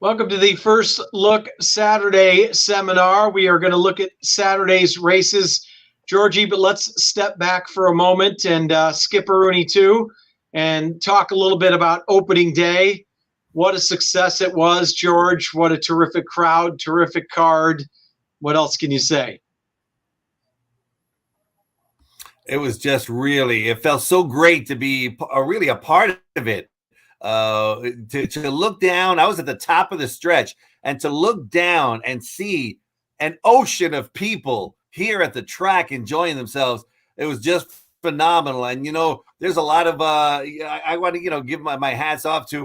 Welcome to the First Look Saturday seminar. We are going to look at Saturday's races, Georgie, but let's step back for a moment and skip Rooney too and talk a little bit about opening day. What a success it was, George. What a terrific crowd, terrific card. What else can you say? It was just really, it felt so great to be really a part of it. To look down, I was at the top of the stretch, and to look down and see an ocean of people here at the track enjoying themselves, it was just phenomenal. And there's a lot of I want to give my hats off to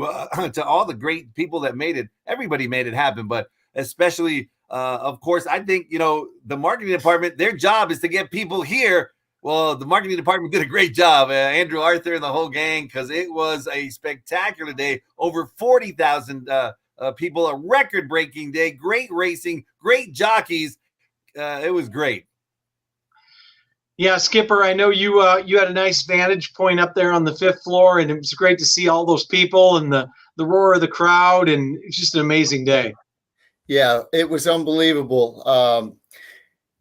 to all the great people that made it. Everybody made it happen, but especially of course, I think the marketing department, their job is to get people here. Well, the marketing department did a great job, Andrew Arthur and the whole gang, because it was a spectacular day. Over 40,000 people, a record-breaking day. Great racing, great jockeys. It was great. Yeah, Skipper, I know you had a nice vantage point up there on the 5th floor, and it was great to see all those people and the roar of the crowd, and it's just an amazing day. Yeah, it was unbelievable.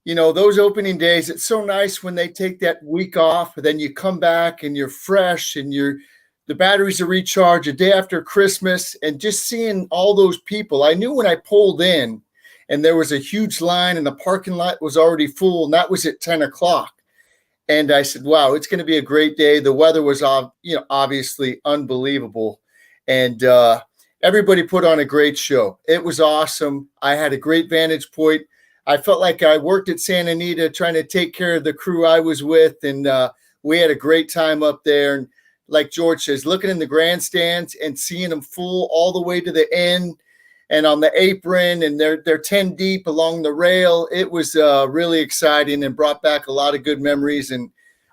Those opening days, it's so nice when they take that week off, and then you come back and you're fresh and the batteries are recharged a day after Christmas, and just seeing all those people. I knew when I pulled in and there was a huge line and the parking lot was already full, and that was at 10 o'clock. And I said, wow, it's going to be a great day. The weather was, obviously unbelievable. And everybody put on a great show. It was awesome. I had a great vantage point. I felt like I worked at Santa Anita trying to take care of the crew I was with, and we had a great time up there. And like George says, looking in the grandstands and seeing them full all the way to the end and on the apron, and they're 10 deep along the rail. It was really exciting and brought back a lot of good memories, and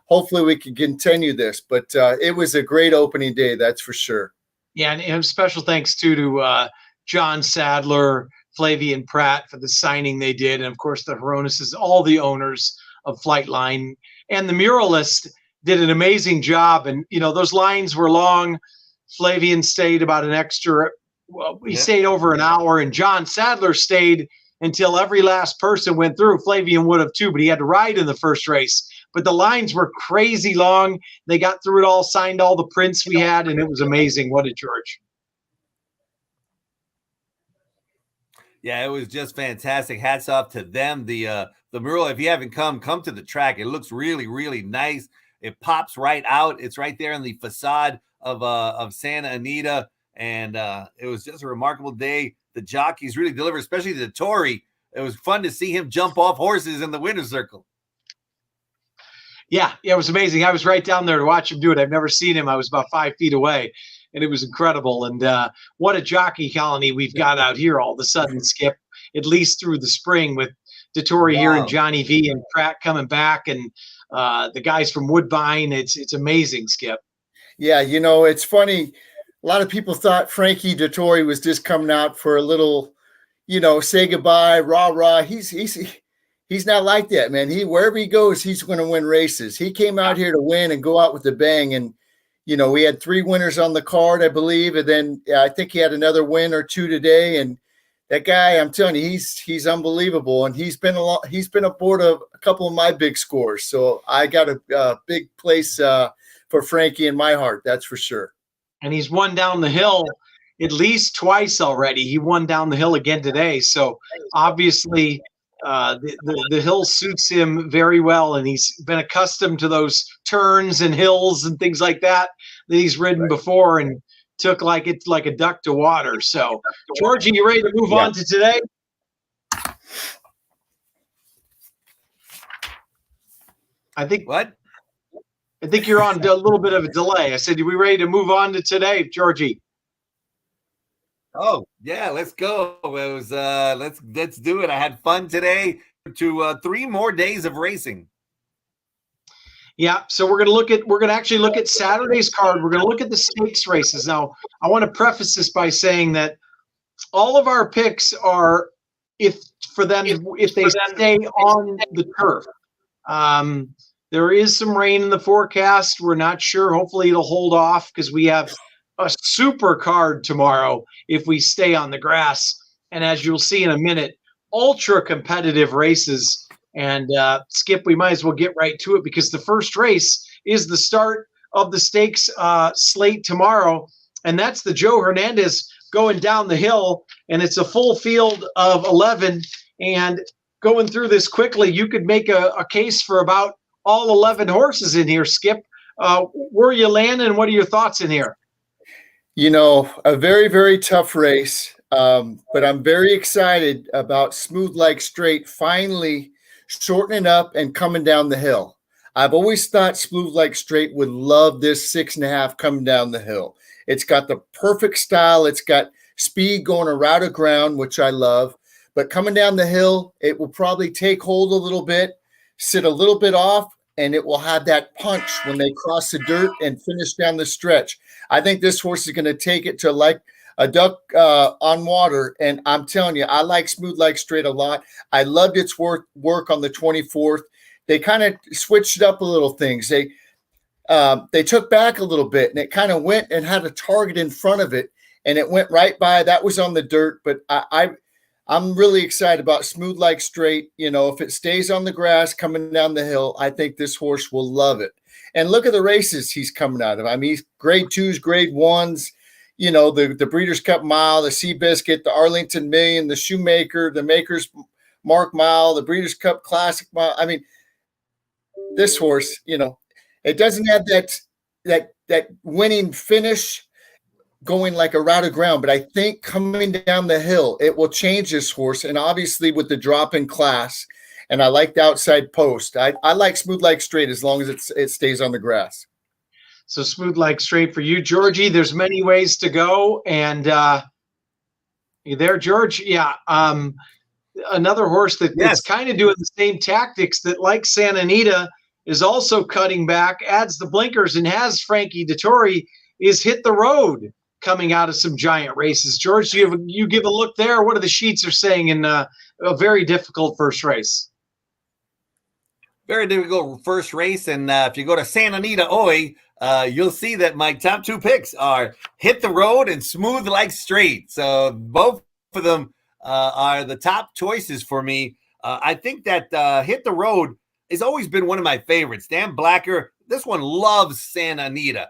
hopefully we can continue this. But it was a great opening day, that's for sure. Yeah, and special thanks to John Sadler, Flavien Prat for the signing they did, and of course the Hronis, all the owners of Flightline, and the muralist did an amazing job. And those lines were long. Flavien stayed about an extra. Well, he stayed over an hour, and John Sadler stayed until every last person went through. Flavien would have too, but he had to ride in the first race. But the lines were crazy long. They got through it all, signed all the prints we had, and it was amazing. What a George. Yeah, it was just fantastic. Hats off to them. The mural, if you haven't come to the track. It looks really, really nice. It pops right out. It's right there in the facade of Santa Anita. And it was just a remarkable day. The jockeys really delivered, especially the Tory. It was fun to see him jump off horses in the winner's circle. Yeah, it was amazing. I was right down there to watch him do it. I've never seen him. I was about 5 feet away. And it was incredible. And what a jockey colony we've got out here all of a sudden, Skip, at least through the spring with Dettori here and Johnny V and Pratt coming back, and the guys from Woodbine. It's amazing, Skip. Yeah, it's funny. A lot of people thought Frankie Dettori was just coming out for a little, say goodbye, rah. He's not like that, man. Wherever he goes, he's going to win races. He came out here to win and go out with a bang. And we had 3 winners on the card, I believe, and then I think he had another win or 2 today. And that guy, I'm telling you, he's unbelievable, and he's been aboard of a couple of my big scores. So I got a big place for Frankie in my heart, that's for sure. And he's won down the hill at least twice already. He won down the hill again today. So obviously the hill suits him very well, and he's been accustomed to those turns and hills and things like that he's ridden before, and took like a duck to water. So, Georgie, you ready to move on to today? I think you're on a little bit of a delay. I said, are we ready to move on to today, Georgie? Oh yeah, let's go. It was let's do it. I had fun today. To 3 more days of racing. Yeah, so we're going to actually look at Saturday's card. We're going to look at the stakes races. Now, I want to preface this by saying that all of our picks are if they stay on the turf. There is some rain in the forecast. We're not sure. Hopefully it'll hold off because we have a super card tomorrow if we stay on the grass. And as you'll see in a minute, ultra competitive races. And Skip, we might as well get right to it because the first race is the start of the stakes slate tomorrow. And that's the Joe Hernandez going down the hill. And it's a full field of 11. And going through this quickly, you could make a case for about all 11 horses in here, Skip. Where you landing? What are your thoughts in here? You know, a very, very tough race, but I'm very excited about Smooth Like Straight finally shortening up and coming down the hill. I've always thought Smooth Like Straight would love this 6.5 coming down the hill. It's got the perfect style. It's got speed going around the ground, which I love. But coming down the hill, it will probably take hold a little bit, sit a little bit off, and it will have that punch when they cross the dirt and finish down the stretch. I think this horse is going to take it to like a duck on water. And I'm telling you, I like Smooth Like Straight a lot. I loved its work on the 24th. They kind of switched up a little things. They took back a little bit, and it kind of went and had a target in front of it, and it went right by. That was on the dirt, but I'm really excited about Smooth Like Straight. You know, if it stays on the grass coming down the hill, I think this horse will love it. And look at the races he's coming out of. I mean, he's grade 2s, grade 1s, you know, the Breeders' Cup Mile, the Seabiscuit, the Arlington Million, the Shoemaker, the Maker's Mark Mile, the Breeders' Cup Classic Mile. I mean, this horse, you know, it doesn't have that winning finish going like a route of ground, but I think coming down the hill, it will change this horse. And obviously with the drop in class, and I like the outside post. I like Smooth Like Straight as long as it stays on the grass. So Smooth Like Straight for you, Georgie. There's many ways to go. And you there, George? Yeah. Another horse that's kind of doing the same tactics that, like Santa Anita, is also cutting back, adds the blinkers, and has Frankie Dettori is Hit the Road coming out of some giant races. George, you give a look there. What are the sheets are saying in a very difficult first race? Very difficult first race. And if you go to Santa Anita Oi, you'll see that my top 2 picks are Hit the Road and Smooth Like Straight. So both of them are the top choices for me. I think that Hit the Road has always been one of my favorites. Dan Blacker, this one loves Santa Anita.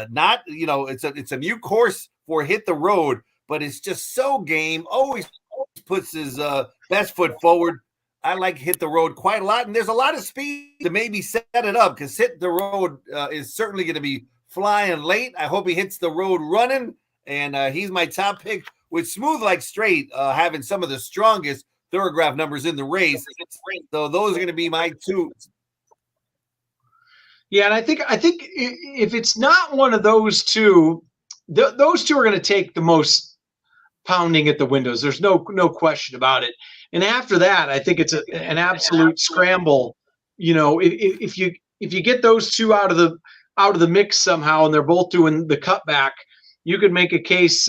Not, you know, it's a new course for Hit the Road, but it's just so game. Always puts his best foot forward. I like Hit the Road quite a lot, and there's a lot of speed to maybe set it up because Hit the Road is certainly going to be flying late. I hope he hits the road running, and he's my top pick with Smooth Like Straight having some of the strongest thoroughgraph numbers in the race. So those are going to be my 2. Yeah, and I think if it's not one of those two, those two are going to take the most pounding at the windows. There's no question about it. And after that, I think it's an absolute scramble. You know, if you get those two out of the mix somehow, and they're both doing the cutback, you could make a case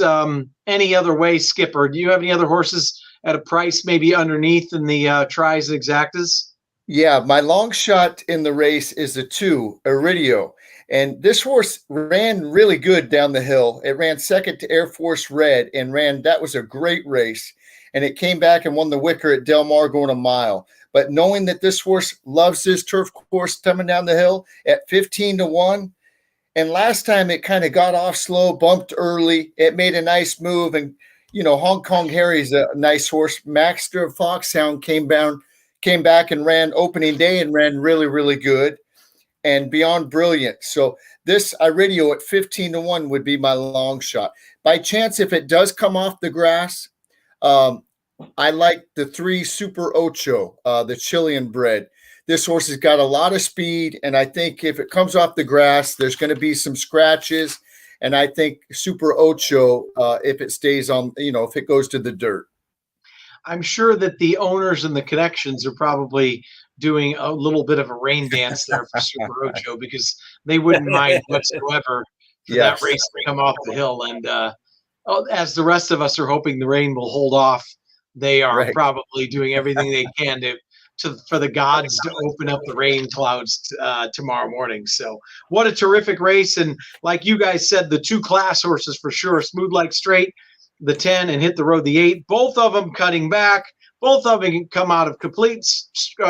any other way. Skipper, do you have any other horses at a price maybe underneath in the tries and exactas? Yeah, my long shot in the race is a 2, Iridio. And this horse ran really good down the hill. It ran second to Air Force Red and that was a great race. And it came back and won the Wicker at Del Mar going a mile. But knowing that this horse loves this turf course coming down the hill at 15-1, and last time it kind of got off slow, bumped early, it made a nice move. And, you know, Hong Kong Harry's a nice horse. Maxter Foxhound came back and ran opening day and ran really, really good and Beyond Brilliant. So this Iridio at 15-1 would be my long shot. By chance, if it does come off the grass, I like the 3 Super Ocho, the Chilean bred. This horse has got a lot of speed, and I think if it comes off the grass, there's going to be some scratches. And I think Super Ocho, if it stays on, you know, if it goes to the dirt. I'm sure that the owners and the connections are probably doing a little bit of a rain dance there for Super Ocho because they wouldn't mind whatsoever for that race to come off the hill. And as the rest of us are hoping the rain will hold off, they are probably doing everything they can for the gods to open up the rain clouds tomorrow morning. So what a terrific race. And like you guys said, the 2 class horses for sure, Smooth Like Straight, the 10, and Hit the Road, the 8, both of them cutting back. Both of them can come out of complete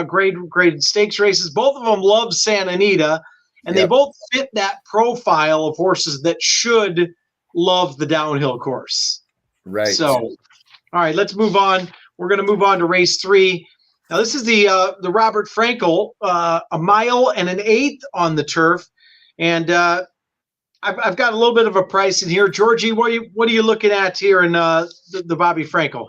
graded stakes races. Both of them love Santa Anita, and they both fit that profile of horses that should love the downhill course. Right. So, all right, let's move on. We're going to move on to race 3. Now, this is the Robert Frankel, a mile and an eighth on the turf, and I've got a little bit of a price in here. Georgie, what are you looking at here in the Bobby Frankel?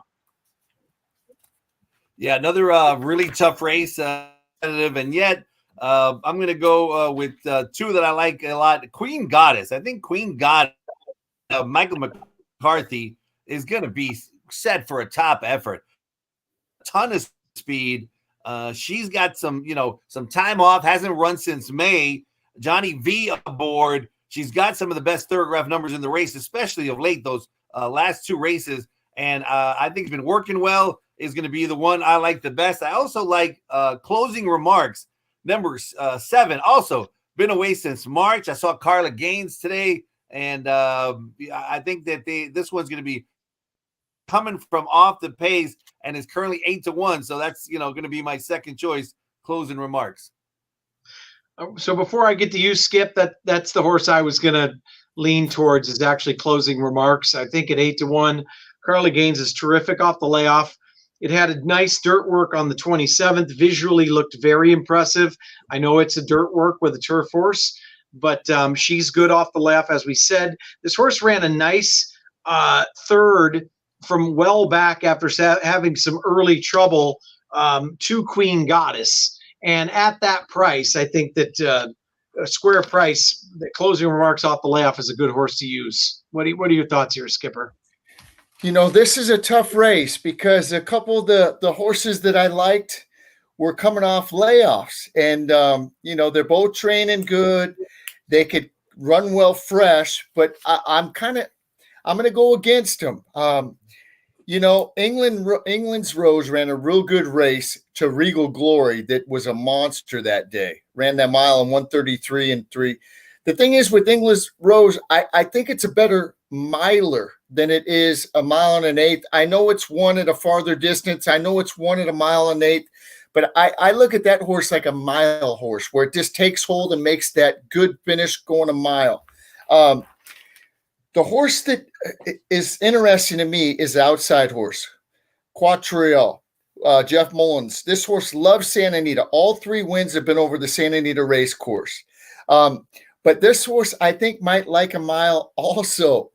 Yeah, another really tough race, and yet I'm going to go with 2 that I like a lot. Queen Goddess. I think Queen Goddess, Michael McCarthy, is going to be set for a top effort. Ton of speed. She's got some time off, hasn't run since May. Johnny V aboard. She's got some of the best thoroughgraph numbers in the race, especially of late, those last 2 races. And I think it's been working well, is going to be the one I like the best. I also like Closing Remarks, number 7. Also been away since March. I saw Carla Gaines today, and I think that this one's going to be coming from off the pace and is currently 8-1. So that's, going to be my second choice, Closing Remarks. So before I get to you, Skip, that's the horse I was going to lean towards, is actually Closing Remarks. I think at 8-1, Carla Gaines is terrific off the layoff. It had a nice dirt work on the 27th. Visually looked very impressive. I know it's a dirt work with a turf horse, but she's good off the layoff, as we said. This horse ran a nice third from well back after having some early trouble to Queen Goddess. And at that price, I think that a square price, that Closing Remarks off the layoff is a good horse to use. What are your thoughts here, Skipper? This is a tough race because a couple of the horses that I liked were coming off layoffs, and they're both training good. They could run well fresh, but I'm going to go against them. England's Rose ran a real good race to Regal Glory that was a monster that day. Ran that mile in 1:33 and 3. The thing is with England's Rose, I think it's a better miler than it is a mile and an eighth. I know it's one at a farther distance. I know it's one at a mile and an eighth, but I look at that horse like a mile horse where it just takes hold and makes that good finish going a mile. The horse that is interesting to me is the outside horse, Quattrell, Jeff Mullins. This horse loves Santa Anita. All 3 wins have been over the Santa Anita race course. But this horse, I think, might like a mile also.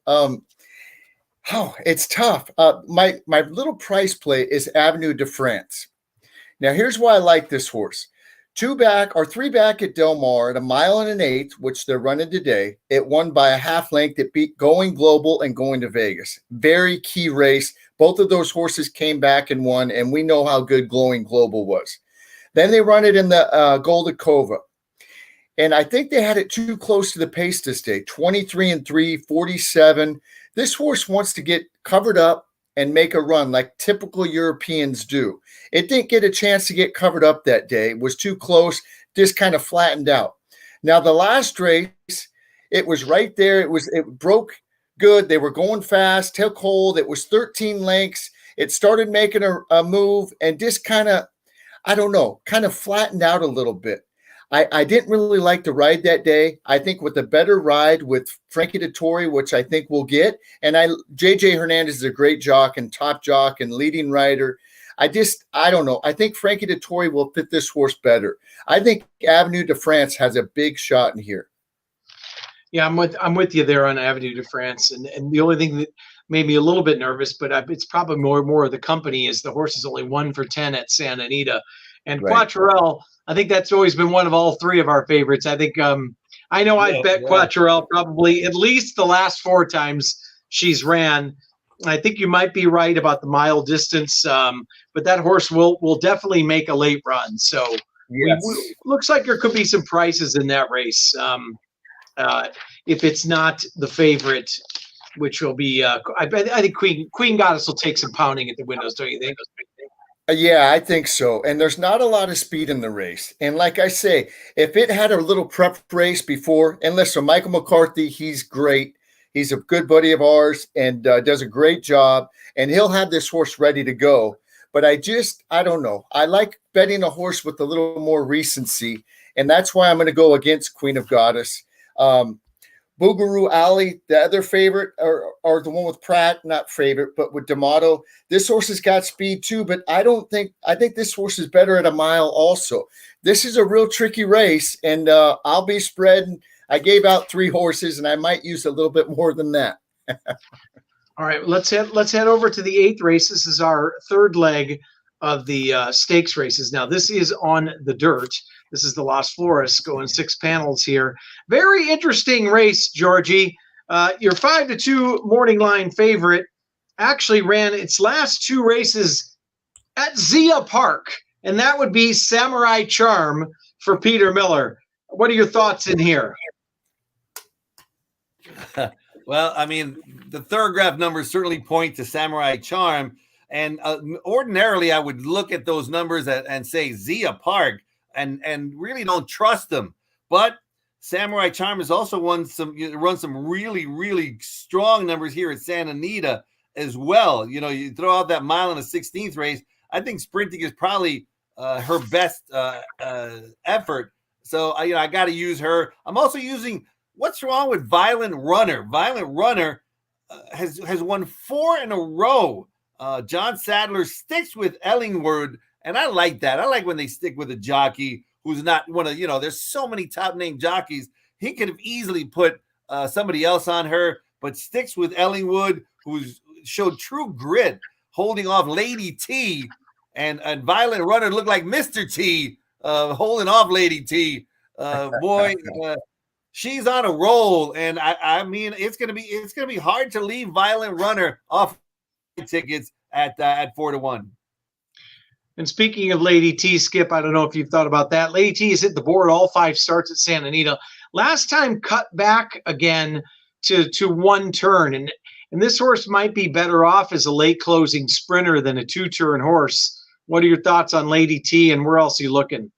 It's tough. My little price play is Avenue de France. Now, here's why I like this horse. 3 back at Del Mar at a mile and an eighth, which they're running today. It won by a half length. It beat Going Global and Going to Vegas. Very key race. Both of those horses came back and won, and we know how good Going Global was. Then they run it in the Goldacova. And I think they had it too close to the pace this day, 23 and 3, 47. This horse wants to get covered up and make a run like typical Europeans do. It didn't get a chance to get covered up that day. It was too close, just kind of flattened out. Now, the last race, it was right there. It broke good. They were going fast, took hold. It was 13 lengths. It started making a move and just kind of flattened out a little bit. I didn't really like the ride that day. I think with a better ride with Frankie Dettori, which I think we'll get, and JJ Hernandez is a great jock and top jock and leading rider. I don't know. I think Frankie Dettori will fit this horse better. I think Avenue de France has a big shot in here. Yeah, I'm with you there on Avenue de France, and the only thing that made me a little bit nervous, but it's probably more of the company, is the horse is only 1 for 10 at Santa Anita, and right. Quattrell. I think that's always been one of all 3 of our favorites. I think I know I've bet Quattrell probably at least the last 4 times she's ran. I think you might be right about the mile distance, but that horse will definitely make a late run. So yes. Looks like there could be some prices in that race if it's not the favorite, which will be I think Queen Goddess will take some pounding at the windows, don't you think? Yeah, I think so. And there's not a lot of speed in the race. And like I say, if it had a little prep race before, and listen, Michael McCarthy, he's great. He's a good buddy of ours and does a great job. And he'll have this horse ready to go. But I don't know. I like betting a horse with a little more recency. And that's why I'm going to go against Queen of Goddess. Boogaroo Alley, the other favorite, or the one with Pratt, not favorite, but with D'Amato. This horse has got speed too, but I think this horse is better at a mile also. This is a real tricky race, and I'll be spreading. I gave out 3 horses, and I might use a little bit more than that. All right, let's head over to the 8th race. This is our third leg of the stakes races. Now, this is on the dirt. This is the Las Flores going 6 panels here. Very interesting race, Georgie. Your 5-2 morning line favorite actually ran its last 2 races at Zia Park, and that would be Samurai Charm for Peter Miller. What are your thoughts in here? Well, I mean, the Thorograph numbers certainly point to Samurai Charm. And ordinarily, I would look at those numbers and say Zia Park and really don't trust them. But Samurai Charm has also run some really, really strong numbers here at Santa Anita as well. You know, you throw out that mile in the 16th race. I think sprinting is probably her best effort. So, I got to use her. I'm also using what's wrong with Violent Runner. Violent Runner has won 4 in a row. John Sadler sticks with Ellingwood, and I like that. I like when they stick with a jockey who's not one of, there's so many top name jockeys. He could have easily put somebody else on her, but sticks with Ellingwood, who's showed true grit, holding off Lady T, and Violent Runner looked like Mr. T, holding off Lady T. She's on a roll, and I mean, it's gonna be hard to leave Violent Runner off tickets at 4-1. And speaking of Lady T, Skip, I don't know if you've thought about that. Lady T has hit the board all 5 starts at Santa Anita. Last time cut back again to 1 turn. And this horse might be better off as a late closing sprinter than a 2-turn horse. What are your thoughts on Lady T, and where else are you looking?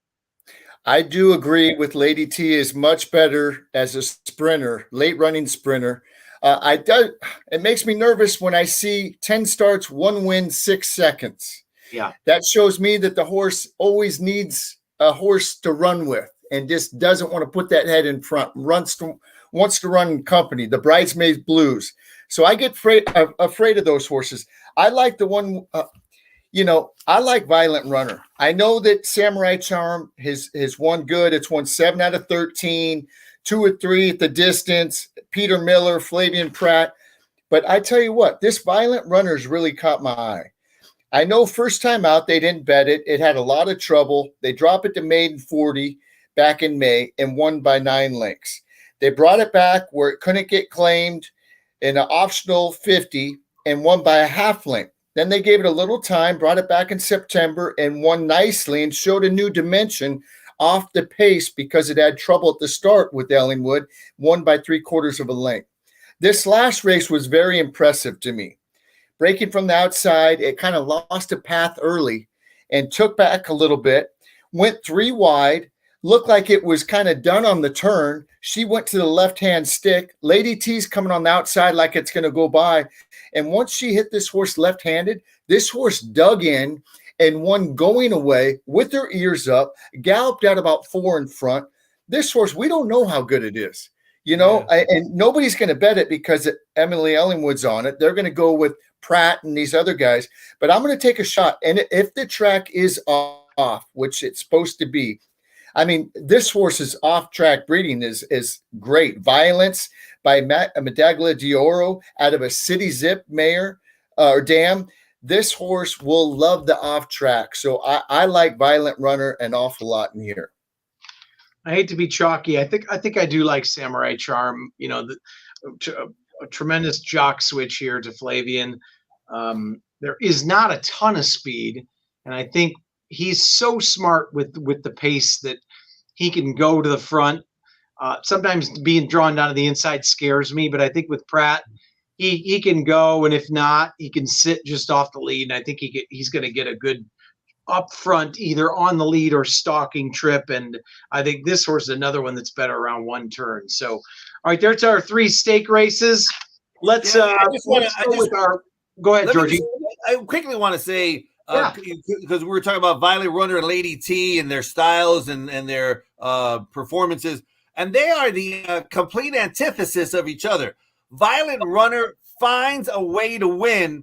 I do agree with Lady T is much better as a sprinter, late running sprinter. It makes me nervous when I see 10 starts, 1 win, 6 seconds. Yeah. That shows me that the horse always needs a horse to run with and just doesn't want to put that head in front, wants to run company, the Bridesmaids Blues. So I get afraid of those horses. I like the one, I like Violent Runner. I know that Samurai Charm has won good. It's won 7 out of 13. 2 or 3 at the distance, Peter Miller, Flavien Prat. But I tell you what, this Violent Runner's really caught my eye. I know first time out, they didn't bet it. It had a lot of trouble. They dropped it to maiden 40 back in May and won by 9 lengths. They brought it back where it couldn't get claimed in an optional 50 and won by a half length. Then they gave it a little time, brought it back in September and won nicely and showed a new dimension off the pace because it had trouble at the start with Ellingwood, won by 3/4 of a length. This last race was very impressive to me. Breaking from the outside, it kind of lost a path early and took back a little bit, went 3 wide, looked like it was kind of done on the turn. She went to the left-hand stick. Lady T's coming on the outside like it's going to go by. And once she hit this horse left-handed, this horse dug in and won going away with her ears up, galloped out about 4 in front. This horse, we don't know how good it is, and nobody's going to bet it because Emily Ellingwood's on it. They're going to go with Pratt and these other guys, but I'm going to take a shot. And if the track is off, which it's supposed to be, I mean, this horse's off-track breeding is great. Violence by Medaglia d'Oro out of a City Zip mare or dam. This horse will love the off track. So I like Violent Runner an awful lot in here. I hate to be chalky. I think I do like Samurai Charm. A tremendous jock switch here to Flavien. There is not a ton of speed, and I think he's so smart with the pace that he can go to the front. Sometimes being drawn down to the inside scares me, but I think with Pratt, he can go, and if not, he can sit just off the lead. And I think he's going to get a good up front, either on the lead or stalking trip. And I think this horse is another one that's better around one turn. So, all right, there's our 3 stake races. Let's go with our. Go ahead, Georgie. I quickly want to say, because we were talking about Violet Runner and Lady T and their styles and their performances, and they are the complete antithesis of each other. Violet Runner finds a way to win.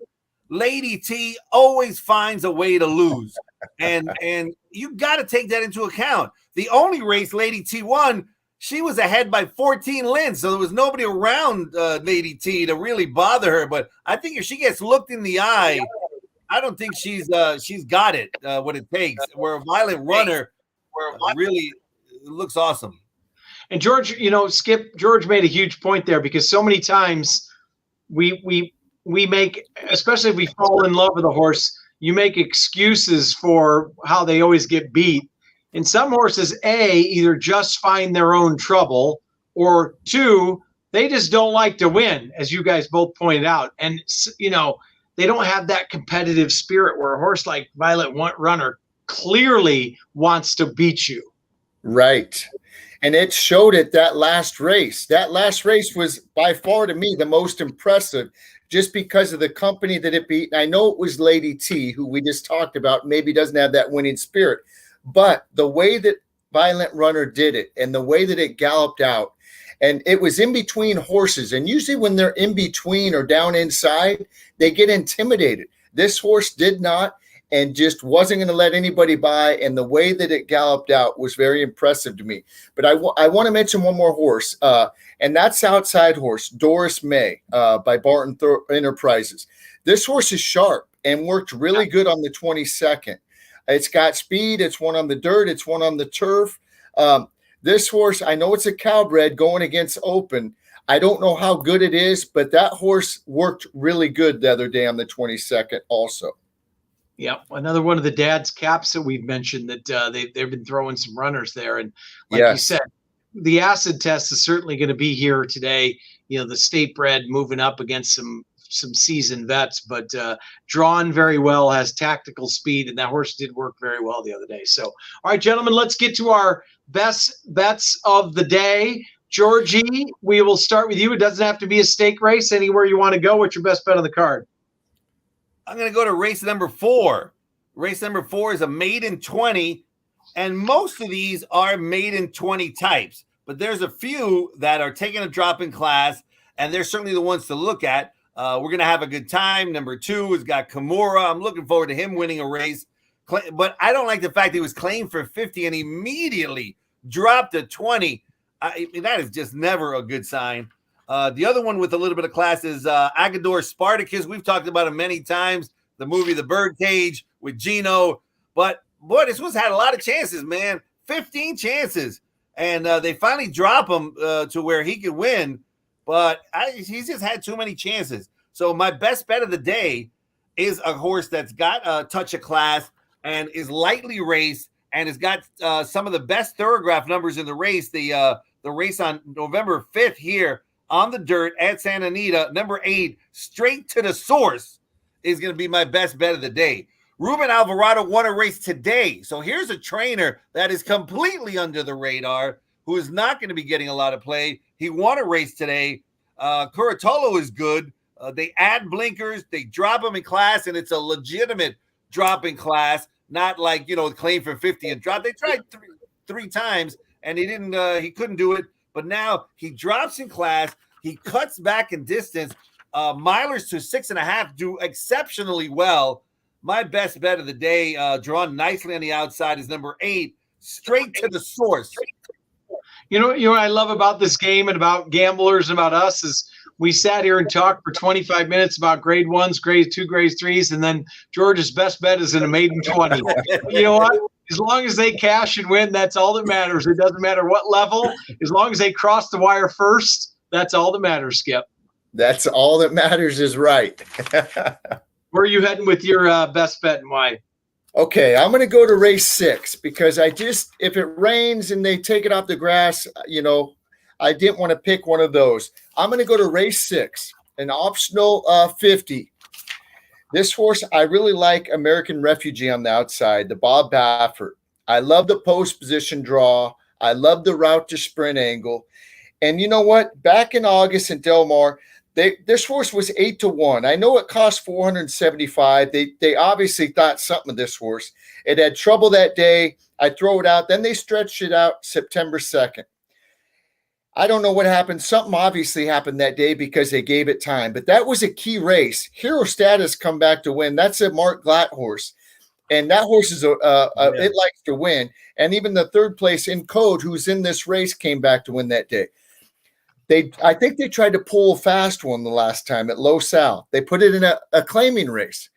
Lady T always finds a way to lose. And you got to take that into account. The only race Lady T won, she was ahead by 14 lengths, so there was nobody around Lady T to really bother her. But I think if she gets looked in the eye, I don't think she's got it, what it takes. Where Violet Runner really looks awesome. And George, George made a huge point there, because so many times we make, especially if we fall in love with a horse, you make excuses for how they always get beat. And some horses, A, either just find their own trouble, or 2, they just don't like to win, as you guys both pointed out. And, they don't have that competitive spirit, where a horse like Violet Runner clearly wants to beat you. Right. And it showed it that last race. That last race was by far, to me, the most impressive, just because of the company that it beat. And I know it was Lady T, who we just talked about, maybe doesn't have that winning spirit. But the way that Violet Runner did it, and the way that it galloped out, and it was in between horses. And usually when they're in between or down inside, they get intimidated. This horse did not, and just wasn't going to let anybody by. And the way that it galloped out was very impressive to me. But I want to mention one more horse, and that's Outside Horse, Doris May, by Barton Enterprises. This horse is sharp and worked really good on the 22nd. It's got speed. It's one on the dirt. It's one on the turf. This horse, I know it's a Cowbred going against Open. I don't know how good it is, but that horse worked really good the other day on the 22nd also. Yeah, another one of the dad's caps that we've mentioned, that they've been throwing some runners there. And like you said, the acid test is certainly going to be here today. The state bred moving up against some seasoned vets, but drawn very well, has tactical speed, and that horse did work very well the other day. So, all right, gentlemen, let's get to our best bets of the day. Georgie, we will start with you. It doesn't have to be a stake race. Anywhere you want to go, what's your best bet on the card? I'm going to go to race number 4. Race number 4 is a maiden 20, and most of these are maiden 20 types, but there's a few that are taking a drop in class, and they're certainly the ones to look at. We're going to have a good time. Number 2 has got Kimura. I'm looking forward to him winning a race, but I don't like the fact he was claimed for 50 and immediately dropped to 20. That is just never a good sign. The other one with a little bit of class is Agador Spartacus. We've talked about him many times. The movie The Birdcage with Gino. But, boy, this one's had a lot of chances, man. 15 chances. And they finally drop him to where he could win. But he's just had too many chances. So my best bet of the day is a horse that's got a touch of class and is lightly raced and has got some of the best thoroughgraph numbers in the race. The race on November 5th here on the dirt at Santa Anita, number 8, Straight to the Source, is going to be my best bet of the day. Ruben Alvarado won a race today. So here's a trainer that is completely under the radar, who is not going to be getting a lot of play. He won a race today. Curatolo is good. They add blinkers. They drop him in class, and it's a legitimate drop in class, not like, claim for 50 and drop. They tried three times, and he couldn't do it. But now he drops in class. He cuts back in distance. Milers to 6.5 do exceptionally well. My best bet of the day, drawn nicely on the outside, is number 8, Straight to the Source. You know what I love about this game and about gamblers and about us is we sat here and talked for 25 minutes about grade 1s, grade 2, grade 3s, and then George's best bet is in a maiden 20. You know what? As long as they cash and win, that's all that matters. It doesn't matter what level. As long as they cross the wire first, that's all that matters, Skip. That's all that matters is right. Where are you heading with your best bet and why? Okay, I'm going to go to race 6 because if it rains and they take it off the grass, I didn't want to pick one of those. I'm going to go to race 6, an optional 50. This horse, I really like American Refugee on the outside, the Bob Baffert. I love the post position draw. I love the route to sprint angle. And you know what? Back in August in Del Mar, this horse was 8-1. I know it cost $475. They obviously thought something of this horse. It had trouble that day. I throw it out. Then they stretched it out September 2nd. I don't know what happened. Something obviously happened that day because they gave it time. But that was a key race. Hero Status come back to win. That's a Mark Glatt horse. And that horse is it likes to win. And even the third place In Code, who's in this race, came back to win that day. I think they tried to pull a fast one the last time at Los Al. They put it in a claiming race.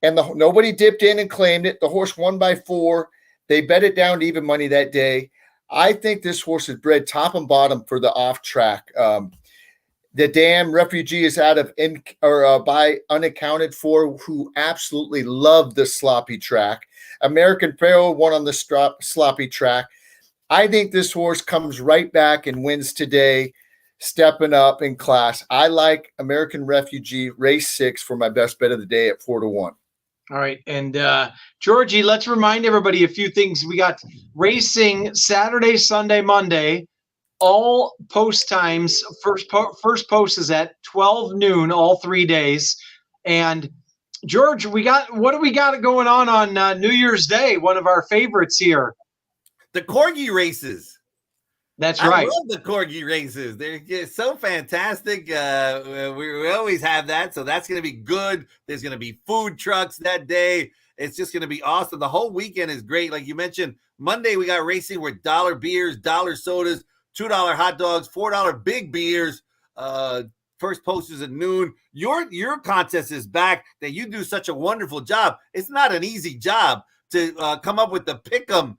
And nobody dipped in and claimed it. The horse won by 4. They bet it down to even money that day. I think this horse is bred top and bottom for the off track. The damn Refugee is out of by unaccounted for, who absolutely love the sloppy track. American Pharoah won on the sloppy track. I think this horse comes right back and wins today, stepping up in class. I like American Refugee race 6 for my best bet of the day at 4-1. All right. And Georgie, let's remind everybody a few things. We got racing Saturday, Sunday, Monday, all post times. First post is at 12 noon, all 3 days. And George, what do we got going on New Year's Day? One of our favorites here. The Corgi races. That's right. I love the Corgi races. They're just so fantastic. We always have that. So that's going to be good. There's going to be food trucks that day. It's just going to be awesome. The whole weekend is great. Like you mentioned, Monday we got racing with dollar beers, dollar sodas, $2 hot dogs, $4 big beers. First post is at noon. Your contest is back that you do such a wonderful job. It's not an easy job to come up with the pick'em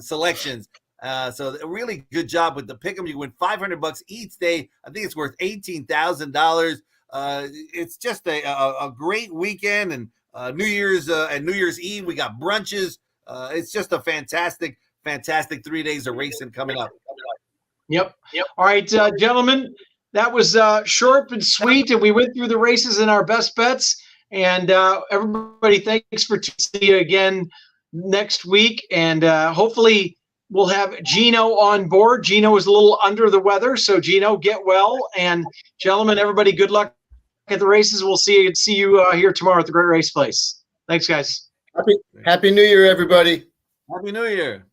selections. So a really good job with the pick'em. You win $500 each day. I think it's worth $18,000. It's just a great weekend, and New Year's Eve we got brunches. It's just a fantastic 3 days of racing coming up. Yep. All right, gentlemen, that was short and sweet, and we went through the races in our best bets. And everybody, thanks for seeing you again next week, and hopefully we'll have Gino on board. Gino is a little under the weather, so Gino, get well. And gentlemen, everybody, good luck at the races. We'll see you here tomorrow at the Great Race Place. Thanks, guys. Happy New Year, everybody. Happy New Year.